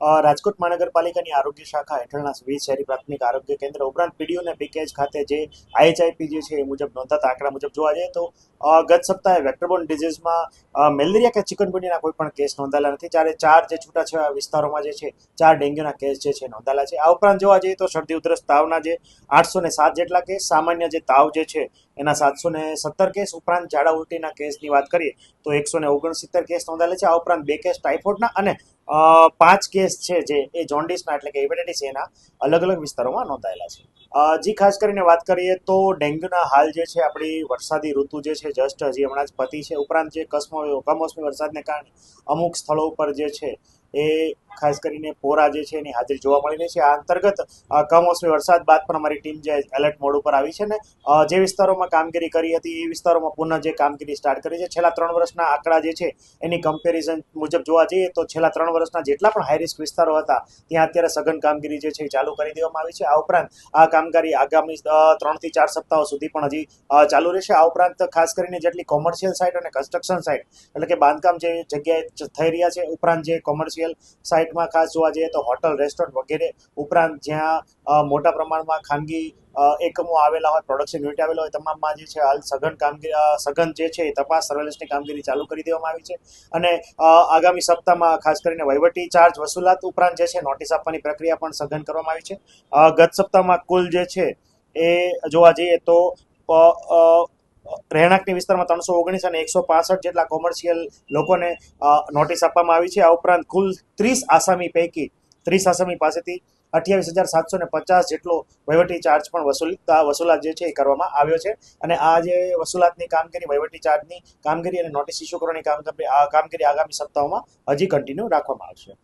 રાજકોટ મહાનગરપાલિકાની આરોગ્ય શાખા હેઠળના 20 શહેરી પ્રાથમિક આરોગ્ય કેન્દ્ર ઉપરાંત પીડીઓ અને પીકેએચ ખાતે જે આઈએચઆઈપી જે છે એ મુજબ નોંધાતા આંકડા મુજબ જોવા જઈએ તો ગત સપ્તાહે વેક્ટરબોર્ન ડિઝીઝમાં મેલેરિયા કે ચિકનગુનિયાના કોઈ પણ કેસ નોંધાયેલા નથી, જ્યારે 4 જે છૂટાછવાયા વિસ્તારોમાં જે છે 4 ડેન્ગ્યુના કેસ જે છે નોંધાયેલા છે. આ ઉપરાંત જોવા જઈએ તો શરદી ઉધરસ તાવના જે 807 જેટલા કેસ, સામાન્ય જે તાવ જે છે એના 717 કેસ, ઉપરાંત ઝાડા ઉલટીના કેસની વાત કરીએ તો 169 કેસ નોંધાયેલા છે. આ ઉપરાંત 2 કેસ ટાઇફોઇડના અને 5 કેસ છે જે એ જોન્ડિસના એટલે કે હેપેટાઇટિસ એના અલગ અલગ વિસ્તારોમાં નોંધાયેલા છે. જી ખાસ કરીને વાત કરીએ તો ડેન્ગ્યુના હાલ જે છે આપણી વરસાદી ઋતુ જે છે જસ્ટ હજી હમણાં જ પતી છે, ઉપરાંત જે કમોસમી વરસાદને કારણે અમુક સ્થળો ઉપર જે છે એ ખાસ કરીને પોરા જે છે એની હાજરી જોવા મળી રહી છે. આ અંતર્ગત કમોસમી વરસાદ બાદ પણ અમારી ટીમ જે એલર્ટ મોડ ઉપર આવી છે ને જે વિસ્તારોમાં કામગીરી કરી હતી એ વિસ્તારોમાં પુનઃ જે કામગીરી સ્ટાર્ટ કરી છે. છેલ્લા 3 વર્ષના આંકડા જે છે એની કમ્પેરિઝન મુજબ જોવા જઈએ તો છેલ્લા 3 વર્ષના જેટલા પણ હાઈ રિસ્ક વિસ્તારો હતા ત્યાં અત્યારે સઘન કામગીરી જે છે એ ચાલુ કરી દેવામાં આવી છે. આ ઉપરાંત આ કામગીરી આગામી 3 થી 4 સપ્તાહો સુધી પણ હજી ચાલુ રહેશે. આ ઉપરાંત ખાસ કરીને જેટલી કોમર્શિયલ સાઇટ અને કન્સ્ટ્રક્શન સાઇટ એટલે કે બાંધકામ જે જગ્યાએ થઈ રહ્યા છે, ઉપરાંત જે કોમર્શિયલ સાઇટમાં ખાસ જોવા જઈએ તો હોટલ, રેસ્ટોરન્ટ વગેરે, ઉપરાંત જ્યાં મોટા પ્રમાણમાં ખાનગી એકમો આવેલા હોય, પ્રોડક્શન યુનિટ આવેલા હોય, તમામમાં જે છે હાલ સઘન જે છે તપાસ સર્વેલન્સની કામગીરી ચાલુ કરી દેવામાં આવી છે. અને આગામી સપ્તાહમાં ખાસ કરીને વહીવટી ચાર્જ વસૂલાત ઉપરાંત જે છે નોટિસ આપવાની પ્રક્રિયા પણ સઘન કરવામાં આવી છે. ગત સપ્તાહમાં કુલ જે છે એ જોવા જઈએ તો રહેણાંકની વિસ્તારમાં 319 અને 165 જેટલા કોમર્શિયલ લોકોને નોટિસ આપવામાં આવી છે. આ ઉપરાંત કુલ 30 આસામી પૈકી 30 આસામી પાસેથી 28,750 જેટલો વહીવટી ચાર્જ પણ વસૂલાત જે છે એ કરવામાં આવ્યો છે. અને આ જે વસૂલાતની કામગીરી, વહીવટી ચાર્જની કામગીરી અને નોટિસ ઇસ્યુ કરવાની કામગીરી આગામી સપ્તાહોમાં હજી કન્ટિન્યુ રાખવામાં આવશે.